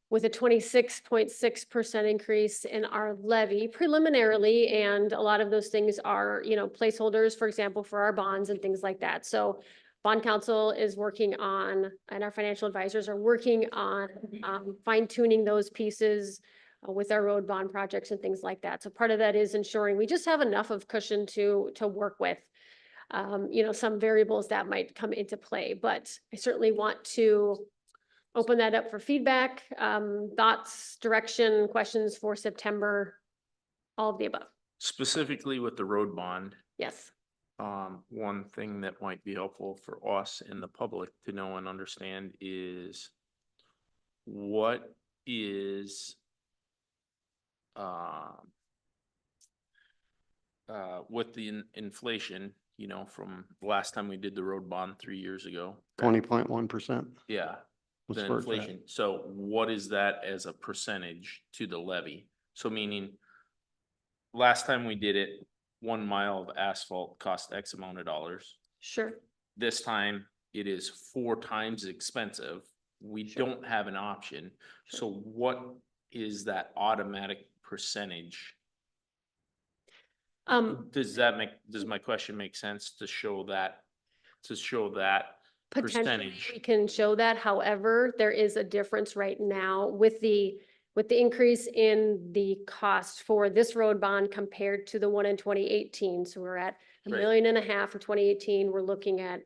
with a 26.6% increase in our levy preliminarily. And a lot of those things are, placeholders, for example, for our bonds and things like that. So bond council is working on, and our financial advisors are working on fine tuning those pieces with our road bond projects and things like that. So part of that is ensuring we just have enough of cushion to work with, some variables that might come into play. But I certainly want to open that up for feedback, thoughts, direction, questions for September, all of the above. Specifically with the road bond, Yes. one thing that might be helpful for us and the public to know and understand is what is with the inflation, from the last time we did the road bond 3 years ago. 20.1%. Yeah, was the where it's at. inflation. So what is that as a percentage to the levy? So meaning, last time we did it, 1 mile of asphalt cost X amount of dollars. Sure. This time it is 4 times expensive. We don't have an option. So what is that automatic percentage? Does my question make sense to show that Potentially, percentage? we can show that. However, there is a difference right now with the increase in the cost for this road bond compared to the one in 2018. So we're at $1.5 Right. million for 2018. We're looking at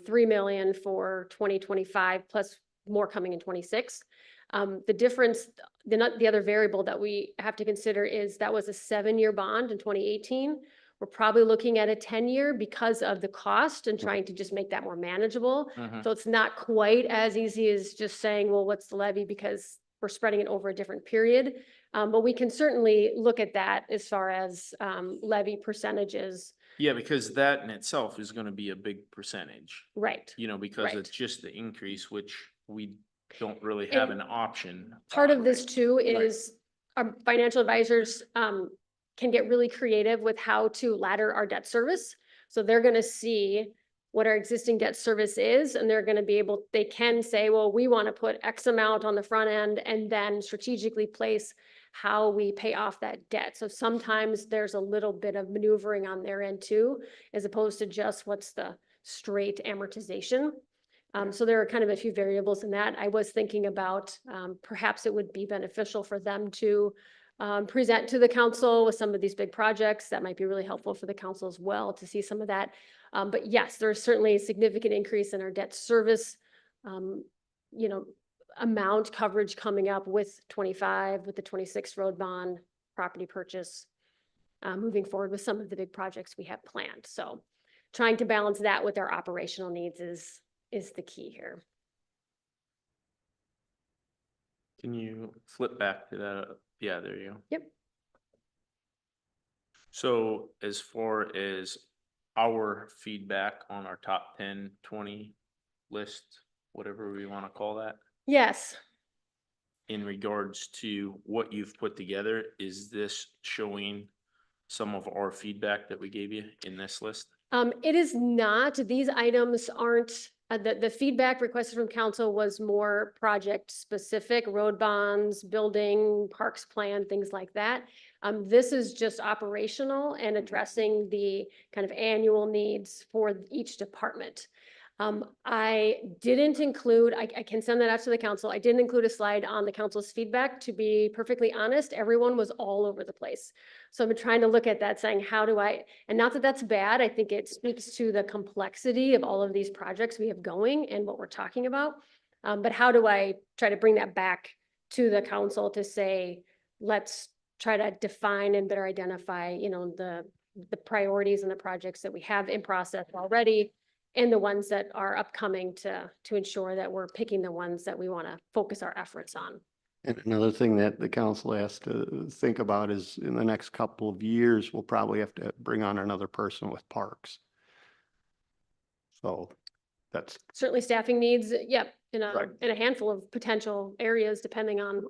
3 million for 2025, plus more coming in 26. The difference, the other variable that we have to consider is that was a 7-year bond in 2018. We're probably looking at a 10-year because of the cost and trying to just make that more manageable. Mhm. So it's not quite as easy as just saying, well, what's the levy? Because we're spreading it over a different period. But we can certainly look at that as far as levy percentages. Yeah, because that in itself is gonna be a big percentage, Right. because Right. it's just the increase, which we don't really have an option. Part of on. this too is our financial advisors can get really creative with how to ladder our debt service. So they're gonna see what our existing debt service is, and they're gonna they can say, well, we want to put X amount on the front end and then strategically place how we pay off that debt. So sometimes there's a little bit of maneuvering on their end too, as opposed to just what's the straight amortization. So there are kind of a few variables in that. I was thinking about perhaps it would be beneficial for them to present to the council with some of these big projects. That might be really helpful for the council as well to see some of that. But yes, there's certainly a significant increase in our debt service, amount coverage coming up with 25, with the 26 road bond property purchase, moving forward with some of the big projects we have planned. So trying to balance that with our operational needs is the key here. Can you flip back to that? Yeah, there you go. Yep. So as far as our feedback on our top 10, 20 list, whatever we want to call that, Yes. in regards to what you've put together, is this showing some of our feedback that we gave you in this list? It is not. These items aren't, the feedback requested from council was more project specific, road bonds, building, parks plan, things like that. This is just operational and addressing the kind of annual needs for each department. I didn't include, I can send that out to the council. I didn't include a slide on the council's feedback. To be perfectly honest, everyone was all over the place. So I've been trying to look at that saying, how do I, and not that that's bad. I think it speaks to the complexity of all of these projects we have going and what we're talking about. But how do I try to bring that back to the council to say, let's try to define and better identify, the priorities and the projects that we have in process already, and the ones that are upcoming to ensure that we're picking the ones that we want to focus our efforts on. And another thing that the council has to think about is in the next couple of years, we'll probably have to bring on another person with parks. So that's, Certainly staffing needs, yep, Right. in a handful of potential areas, depending on,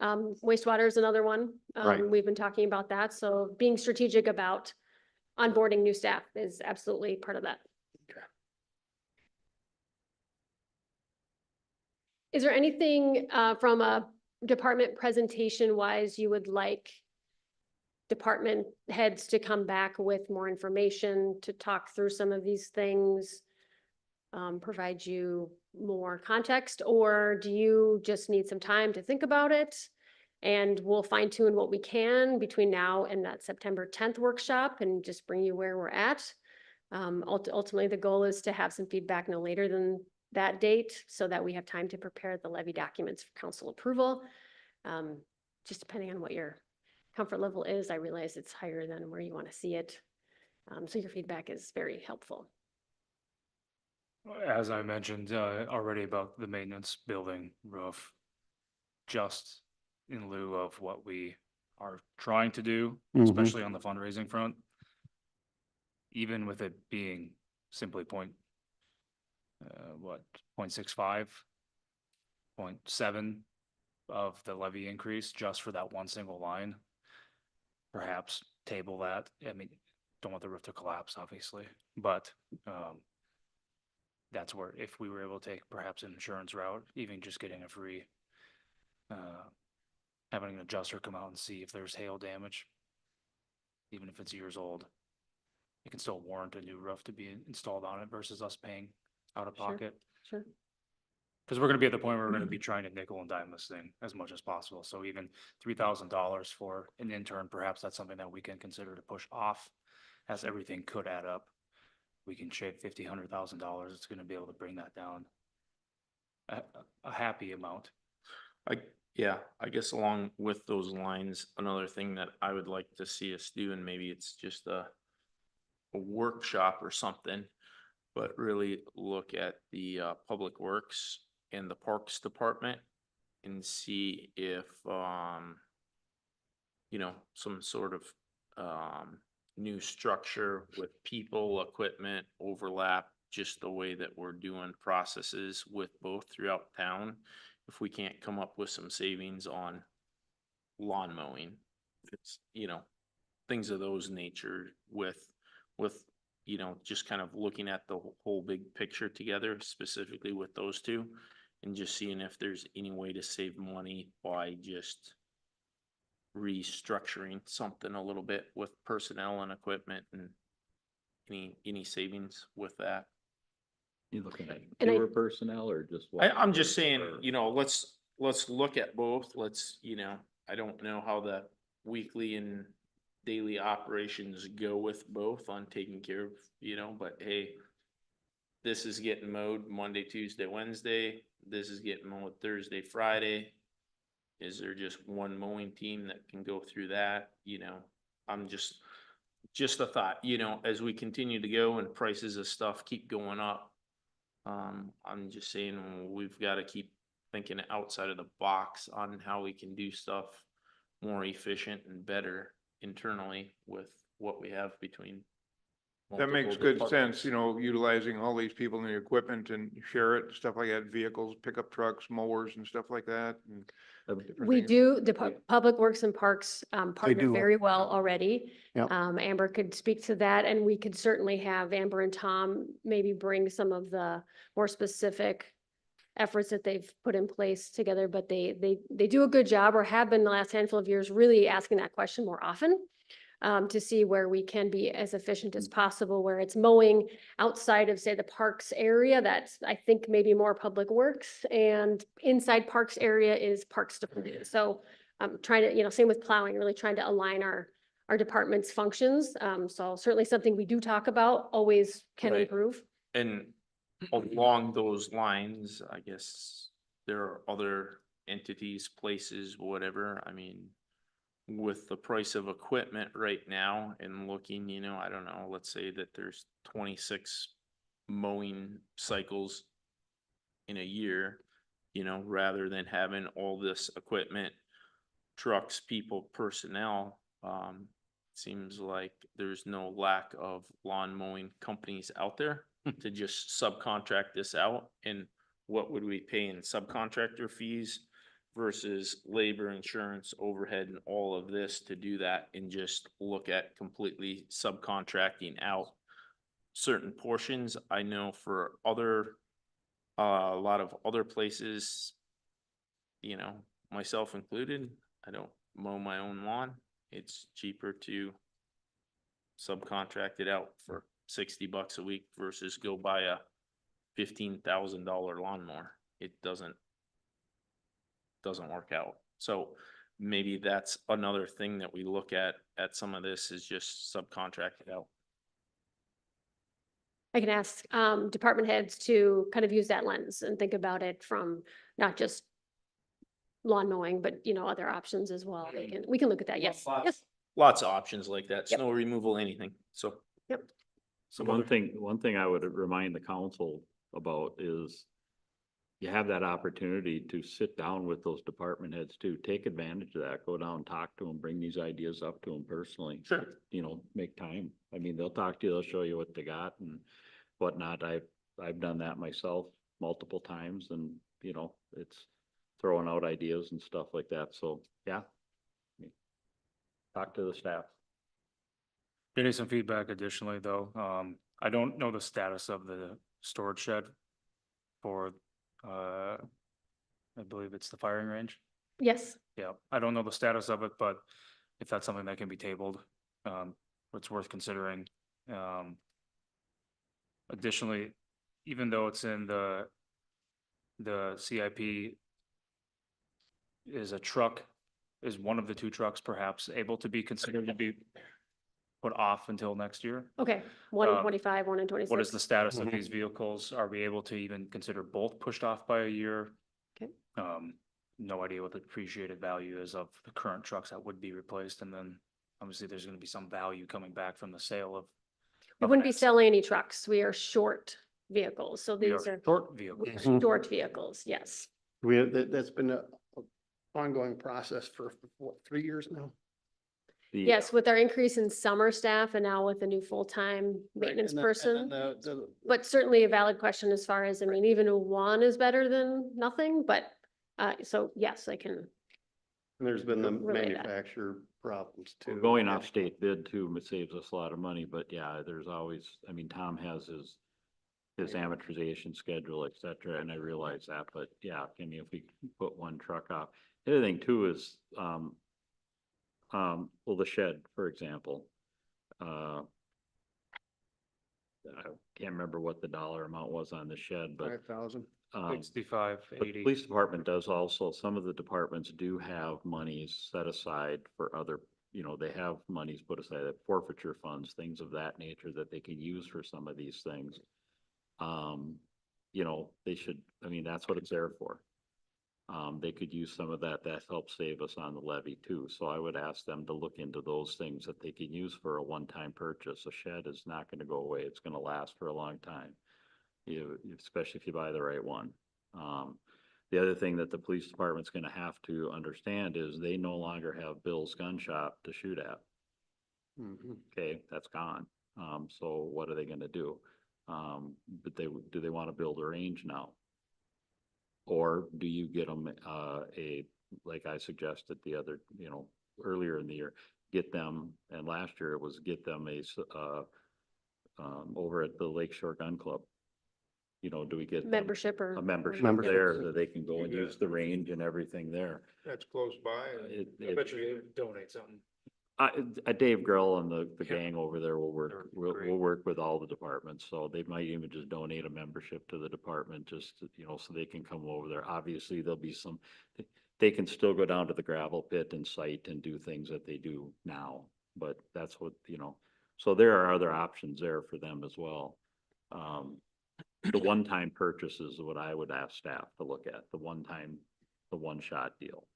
wastewater is another one. Right. We've been talking about that, so being strategic about onboarding new staff is absolutely part of that. Is there anything, from a department presentation wise you would like department heads to come back with more information to talk through some of these things? Provide you more context, or do you just need some time to think about it? And we'll fine tune what we can between now and that September 10th workshop and just bring you where we're at. Ultimately, the goal is to have some feedback no later than that date so that we have time to prepare the levy documents for council approval. Just depending on what your comfort level is, I realize it's higher than where you want to see it. So your feedback is very helpful. As I mentioned, already about the maintenance building roof, just in lieu of what we are trying to do, Mhm. especially on the fundraising front. Even with it being simply what, 0.65, 0.7 of the levy increase just for that one single line. Perhaps table that. I mean, don't want the roof to collapse, obviously, but, that's where, if we were able to take perhaps an insurance route, even just getting a free, having an adjuster come out and see if there's hail damage, even if it's years old, it can still warrant a new roof to be installed on it versus us paying out of Sure. pocket. Sure. Because we're gonna be at the point where we're gonna be trying to nickel and dime this thing as much as possible. So even $3,000 for an intern, perhaps that's something that we can consider to push off, as everything could add up. We can shave $100,000. It's gonna be able to bring that down a happy amount. Yeah, I guess along with those lines, another thing that I would like to see us do, and maybe it's just a workshop or something, but really look at the public works and the parks department and see if some sort of new structure with people, equipment, overlap, just the way that we're doing processes with both throughout town. If we can't come up with some savings on lawn mowing, it's, things of those nature with, just kind of looking at the whole big picture together, specifically with those two, and just seeing if there's any way to save money by just restructuring something a little bit with personnel and equipment, and any savings with that. You looking at And I- fewer personnel or just? I'm just or- saying, let's look at both. I don't know how the weekly and daily operations go with both on taking care of, but hey, this is getting mowed Monday, Tuesday, Wednesday. This is getting mowed Thursday, Friday. Is there just one mowing team that can go through that? I'm just a thought, as we continue to go and prices of stuff keep going up. I'm just saying we've got to keep thinking outside of the box on how we can do stuff more efficient and better internally with what we have between. That makes multiple good departments. sense, utilizing all these people and the equipment and share it, stuff like that, vehicles, pickup trucks, mowers and stuff like that. And different We things. do, Public Works and Parks, partner do. very well already. Yep. Amber could speak to that, and we could certainly have Amber and Tom maybe bring some of the more specific efforts that they've put in place together, but they do a good job, or have been the last handful of years, really asking that question more often. To see where we can be as efficient as possible, where it's mowing outside of, say, the parks area, that's, I think, maybe more Public Works, and inside parks area is Parks Department. So I'm trying to, same with plowing, really trying to align our department's functions. So certainly something we do talk about, always can Right. improve. And along those lines, I guess there are other entities, places, whatever. I mean, with the price of equipment right now and looking, I don't know, let's say that there's 26 mowing cycles in a year. you know, rather than having all this equipment, trucks, people, personnel. Seems like there's no lack of lawn mowing companies out there to just subcontract this out. And what would we pay in subcontractor fees versus labor, insurance, overhead, and all of this to do that, and just look at completely subcontracting out certain portions. I know for other, a lot of other places, you know, myself included, I don't mow my own lawn. It's cheaper to subcontract it out for $60 a week versus go buy a $15,000 lawnmower. It doesn't work out. So maybe that's another thing that we look at some of this, is just subcontract it out. I can ask department heads to kind of use that lens and think about it from not just lawn mowing, but other options as well. We can look at that. Yes, yes. Lots of options like that, Yep. snow removal, anything, so. Yep. So one thing I would remind the council about is you have that opportunity to sit down with those department heads too. Take advantage of that. Go down, talk to them, bring these ideas up to them personally. Sure. Make time. I mean, they'll talk to you, they'll show you what they got and whatnot. I've done that myself multiple times, and it's throwing out ideas and stuff like that. So, yeah. Talk to the staff. Getting some feedback additionally, though, I don't know the status of the storage shed for, I believe it's the firing range. Yes. Yeah, I don't know the status of it, but if that's something that can be tabled, it's worth considering. Additionally, even though it's in the CIP, is one of the two trucks perhaps able to be considered to be put off until next year? Okay. One in 25, one in 26. What is the status of these vehicles? Are we able to even consider both pushed off by a year? Okay. No idea what the depreciated value is of the current trucks that would be replaced, and then obviously there's gonna be some value coming back from the sale of. We wouldn't be selling any trucks. We are short vehicles. So these are Short vehicles. short vehicles. Yes. That's been a ongoing process for what, 3 years now? Yes, with our increase in summer staff and now with a new full-time maintenance And then person. the- But certainly a valid question as far as, I mean, even one is better than nothing, but, so yes, I can. And there's been the relay that. manufacturer problems too. Going off state bid too, it saves us a lot of money, but yeah, there's always, I mean, Tom has his amortization schedule, et cetera, and I realize that, but yeah, I mean, if we put one truck off. The other thing too is, well, the shed, for example. I can't remember what the dollar amount was on the shed, but 5,000. 65, but the 80. police department does also, some of the departments do have monies set aside for other, they have monies put aside, forfeiture funds, things of that nature that they can use for some of these things. They should, I mean, that's what it's there for. They could use some of that helps save us on the levy too. So I would ask them to look into those things that they can use for a one-time purchase. A shed is not gonna go away. It's gonna last for a long time. Especially if you buy the right one. The other thing that the police department's gonna have to understand is they no longer have Bill's gun shop to shoot at. Mhm. Okay, that's gone. So what are they gonna do? But do they wanna build a range now? Or do you get them, like I suggested the other, earlier in the year, get them, and last year it was get them over at the Lakeshore Gun Club. Do we get them Membership or. a membership Membership. there that they can go and use the range and everything there? That's close by. I bet you donate something. Dave Grell and the Yeah. gang over there will work, They're we'll great. work with all the departments, so they might even just donate a membership to the department, just, so they can come over there. Obviously, there'll be they can still go down to the gravel pit and site and do things that they do now, but that's what, so there are other options there for them as well. The one-time purchase is what I would ask staff to look at, the one-shot deal.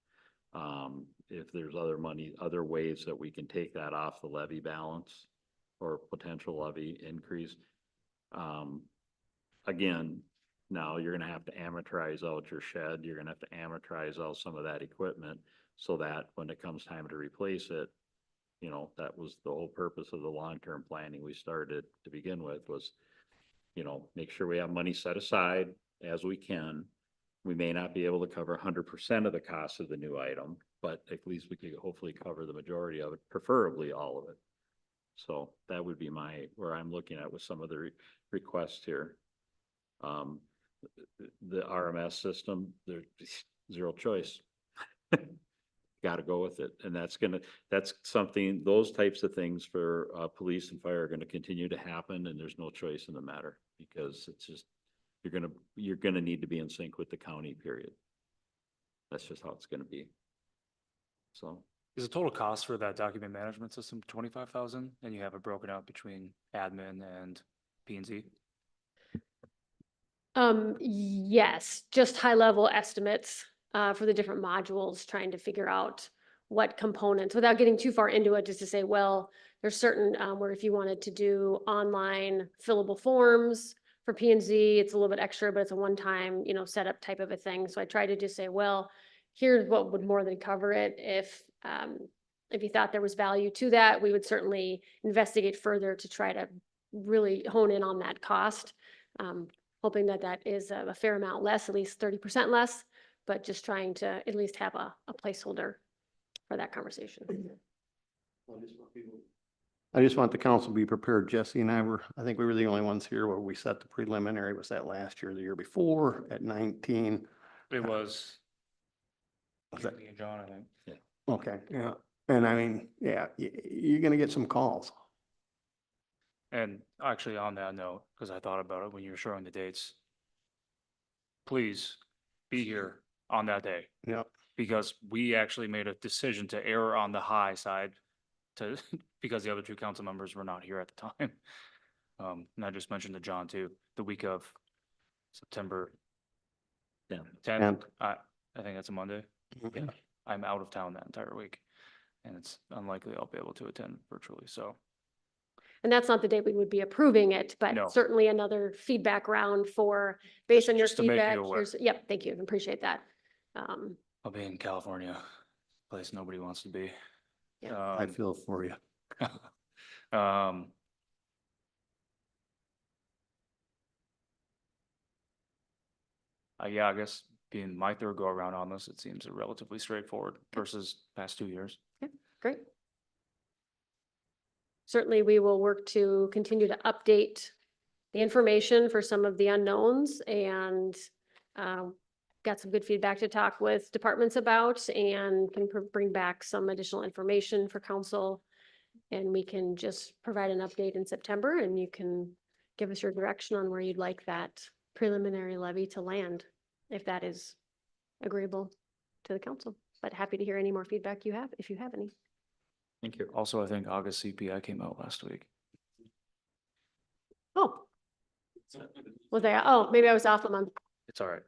If there's other ways that we can take that off the levy balance or potential levy increase. Again, Now you're gonna have to amortize out your shed, you're gonna have to amortize out some of that equipment so that when it comes time to replace it, you know, that was the whole purpose of the long-term planning we started to begin with was, you know, make sure we have money set aside as we can. We may not be able to cover 100% of the cost of the new item, but at least we could hopefully cover the majority of it, preferably all of it. So that would be where I'm looking at with some of the requests here. The RMS system, there's zero choice. Got to go with it. And that's something, those types of things for police and fire are going to continue to happen, and there's no choice in the matter because it's just, you're gonna need to be in sync with the county, period. That's just how it's gonna be. So, Is the total cost for that document management system 25,000, and you have it broken out between admin and P and Z? Yes, just high level estimates, for the different modules, trying to figure out what components, without getting too far into it, just to say, well, there's certain, where if you wanted to do online fillable forms for P and Z, it's a little bit extra, but it's a one-time, you know, setup type of a thing. So I try to just say, well, here's what would more than cover it. If you thought there was value to that, we would certainly investigate further to try to really hone in on that cost. Hoping that that is a fair amount less, at least 30% less, but just trying to at least have a placeholder for that conversation. I just want the council to be prepared. Jesse and I think we were the only ones here where we set the preliminary. Was that last year, the year before at 19? It was. Was that- Me and John, I think. yeah. Okay, yeah. And I mean, yeah, you're gonna get some calls. And actually on that note, because I thought about it when you were showing the dates, please be here on that day, Yep. because we actually made a decision to err on the high side to, because the other two council members were not here at the time. And I just mentioned to John too, the week of September Yeah. 10th, I think that's a Monday. Mhm. Yeah, I'm out of town that entire week, and it's unlikely I'll be able to attend virtually, so. And that's not the day we would be approving it, No. but certainly another feedback round for, based on your Just to make you feedback, aware. yep, thank you, appreciate that. I'll be in California, place nobody wants to be. Yeah. I feel for you. Yeah, I guess being my third go around on this, it seems relatively straightforward versus past 2 years. Great. Certainly, we will work to continue to update the information for some of the unknowns and got some good feedback to talk with departments about and can bring back some additional information for council. And we can just provide an update in September and you can give us your direction on where you'd like that preliminary levy to land, if that is agreeable to the council. But happy to hear any more feedback you have, if you have any. Thank you. Also, I think August CPI came out last week. Oh. Was I, oh, maybe I was off a month. It's all right.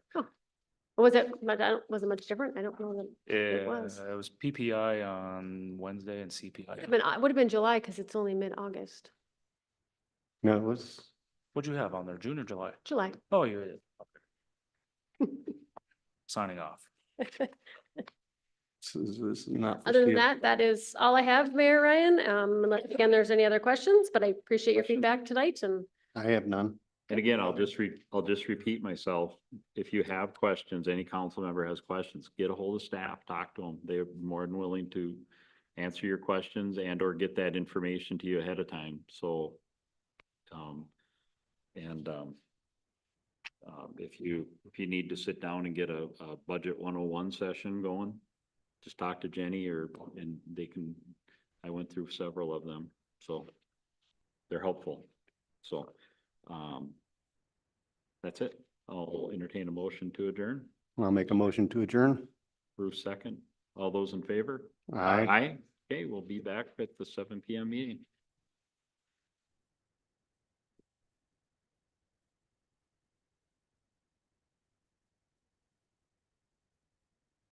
Was it, but was it much different? I don't know that it was. It was PPI on Wednesday and CPI. It would have been July because it's only mid-August. No, it was, What'd you have on there, June or July? July. Oh, you did. Signing off. this is not. Other than foreseeable. that, that is all I have, Mayor Ryan. Unless again, there's any other questions, but I appreciate your feedback tonight and I have none. And again, I'll just repeat myself. If you have questions, any council member has questions, get a hold of staff, talk to them. They're more than willing to answer your questions and or get that information to you ahead of time. So, if you need to sit down and get a budget 101 session going, just talk to Jenny and they can, I went through several of them, so they're helpful. So, that's it. I'll entertain a motion to adjourn. I'll make a motion to adjourn. Bruce second. All those in favor? Aye. Aye. Okay, we'll be back at the 7 PM meeting.